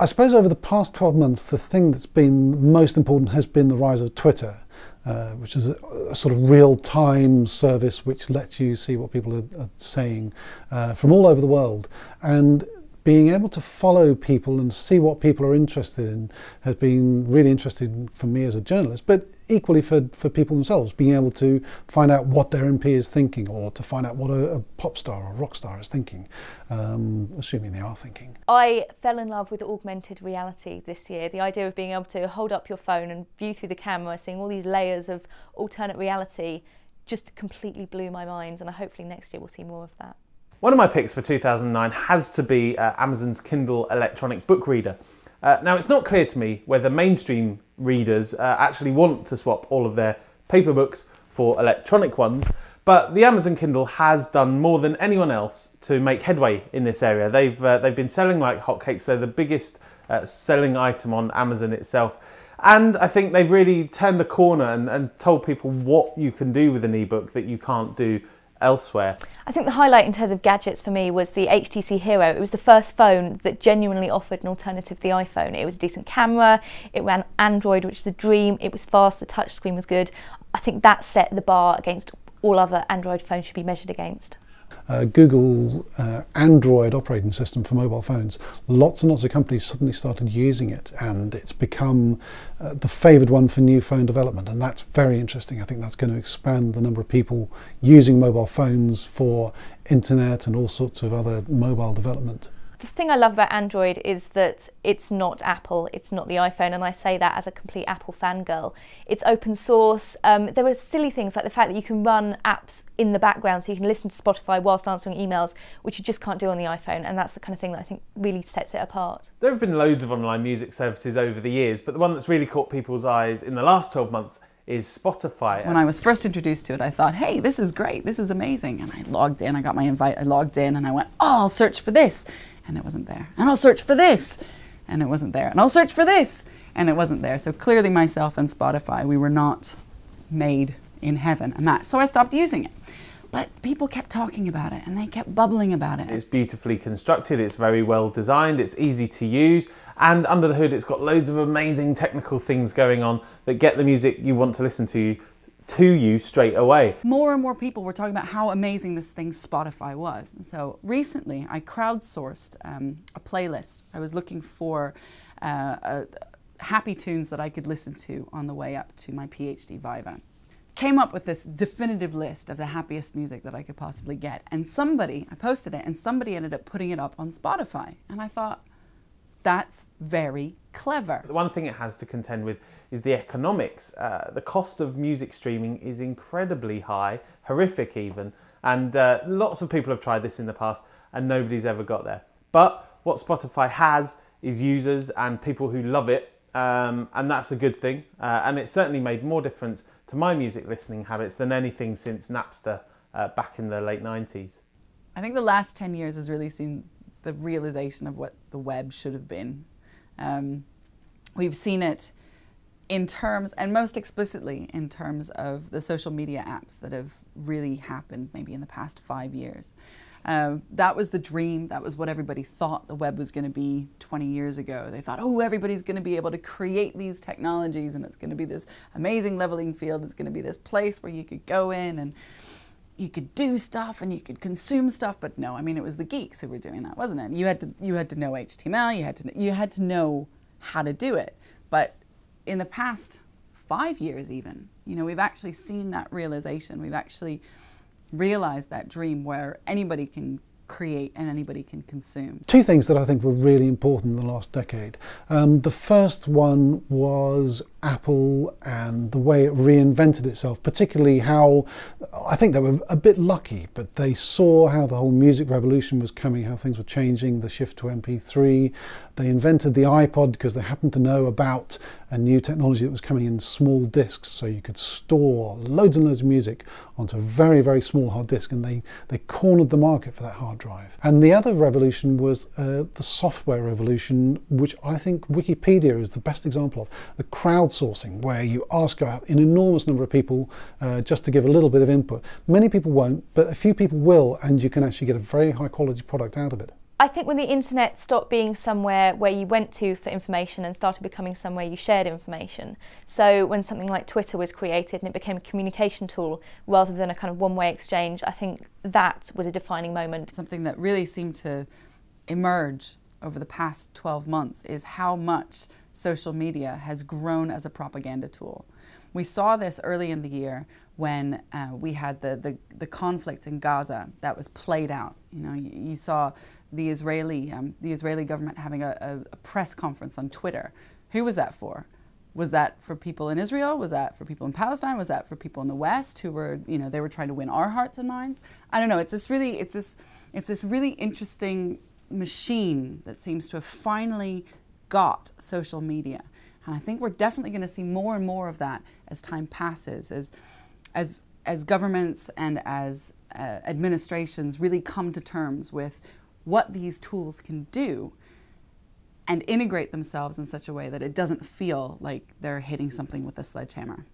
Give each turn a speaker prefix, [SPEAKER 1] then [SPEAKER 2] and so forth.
[SPEAKER 1] I suppose over the past 12 months, the thing that's been most important has been the rise of Twitter, which is a sort of real-time service which lets you see what people are saying from all over the world. And being able to follow people and see what people are interested in has been really interesting for me as a journalist, but equally for people themselves, being able to find out what their MP is thinking, or to find out what a pop star or a rock star is thinking, assuming they are thinking.
[SPEAKER 2] I fell in love with augmented reality this year. The idea of being able to hold up your phone and view through the camera, seeing all these layers of alternate reality, just completely blew my mind, and hopefully next year we'll see more of that.
[SPEAKER 3] One of my picks for 2009 has to be Amazon's Kindle electronic book reader. Now, it's not clear to me whether mainstream readers actually want to swap all of their paper books for electronic ones, but the Amazon Kindle has done more than anyone else to make headway in this area. They've been selling like hotcakes. They're the biggest selling item on Amazon itself. And I think they've really turned the corner and told people what you can do with an ebook that you can't do elsewhere.
[SPEAKER 2] I think the highlight in terms of gadgets for me was the HTC Hero. It was the first phone that genuinely offered an alternative to the iPhone. It was a decent camera, it ran Android, which is a dream, it was fast, the touchscreen was good. I think that set the bar against all other Android phones should be measured against.
[SPEAKER 1] Google Android operating system for mobile phones, lots and lots of companies suddenly started using it, and it's become the favoured one for new phone development, and that's very interesting. I think that's going to expand the number of people using mobile phones for internet and all sorts of other mobile development.
[SPEAKER 2] The thing I love about Android is that it's not Apple, it's not the iPhone, and I say that as a complete Apple fangirl. It's open source. There are silly things like the fact that you can run apps in the background, so you can listen to Spotify whilst answering emails, which you just can't do on the iPhone, and that's the kind of thing that I think really sets it apart.
[SPEAKER 3] There have been loads of online music services over the years, but the one that's really caught people's eyes in the last 12 months is Spotify.
[SPEAKER 4] When I was first introduced to it, I thought, hey, this is great, this is amazing. And I logged in, I got my invite, I logged in, and I went, oh, I'll search for this. And it wasn't there. And I'll search for this. And it wasn't there. And I'll search for this. And it wasn't there. So clearly myself and Spotify, we were not made in heaven. And so I stopped using it. But people kept talking about it, and they kept bubbling about it.
[SPEAKER 3] It's beautifully constructed, it's very well designed, it's easy to use, and under the hood it's got loads of amazing technical things going on that get the music you want to listen to you straight away.
[SPEAKER 4] More and more people were talking about how amazing this thing Spotify was. And so recently I crowdsourced a playlist. I was looking for happy tunes that I could listen to on the way up to my PhD Viva. Came up with this definitive list of the happiest music that I could possibly get. And I posted it, and somebody ended up putting it up on Spotify. And I thought, that's very clever.
[SPEAKER 3] The one thing it has to contend with is the economics. The cost of music streaming is incredibly high, horrific even, and lots of people have tried this in the past and nobody's ever got there. But what Spotify has is users and people who love it, and that's a good thing, and it's certainly made more difference to my music listening habits than anything since Napster back in the late 90s.
[SPEAKER 4] I think the last 10 years has really seen the realization of what the web should have been. We've seen it in terms, and most explicitly in terms of the social media apps that have really happened maybe in the past 5 years. That was the dream, that was what everybody thought the web was going to be 20 years ago. They thought, oh, everybody's going to be able to create these technologies, and it's going to be this amazing leveling field, it's going to be this place where you could go in and you could do stuff and you could consume stuff. But no, I mean, it was the geeks who were doing that, wasn't it? You had to know HTML, you had to know how to do it. But in the past 5 years even, you know, we've actually seen that realization. We've actually realized that dream where anybody can create and anybody can consume.
[SPEAKER 1] Two things that I think were really important in the last decade. The first one was Apple and the way it reinvented itself, particularly how, I think they were a bit lucky, but they saw how the whole music revolution was coming, how things were changing, the shift to MP3. They invented the iPod because they happened to know about a new technology that was coming in small discs, so you could store loads and loads of music onto a very, very small hard disk, and they cornered the market for that hard drive. And the other revolution was the software revolution, which I think Wikipedia is the best example of. The crowdsourcing, where you ask out an enormous number of people just to give a little bit of input. Many people won't, but a few people will, and you can actually get a very high quality product out of it.
[SPEAKER 2] I think when the internet stopped being somewhere where you went to for information and started becoming somewhere you shared information. So when something like Twitter was created and it became a communication tool rather than a kind of one-way exchange, I think that was a defining moment.
[SPEAKER 4] Something that really seemed to emerge over the past 12 months is how much social media has grown as a propaganda tool. We saw this early in the year when we had the conflict in Gaza that was played out. You know, you saw the Israeli government having a press conference on Twitter. Who was that for? Was that for people in Israel? Was that for people in Palestine? Was that for people in the West who were, you know, they were trying to win our hearts and minds? I don't know. It's this really interesting machine that seems to have finally got social media. And I think we're definitely going to see more and more of that as time passes, as governments and as administrations really come to terms with what these tools can do and integrate themselves in such a way that it doesn't feel like they're hitting something with a sledgehammer.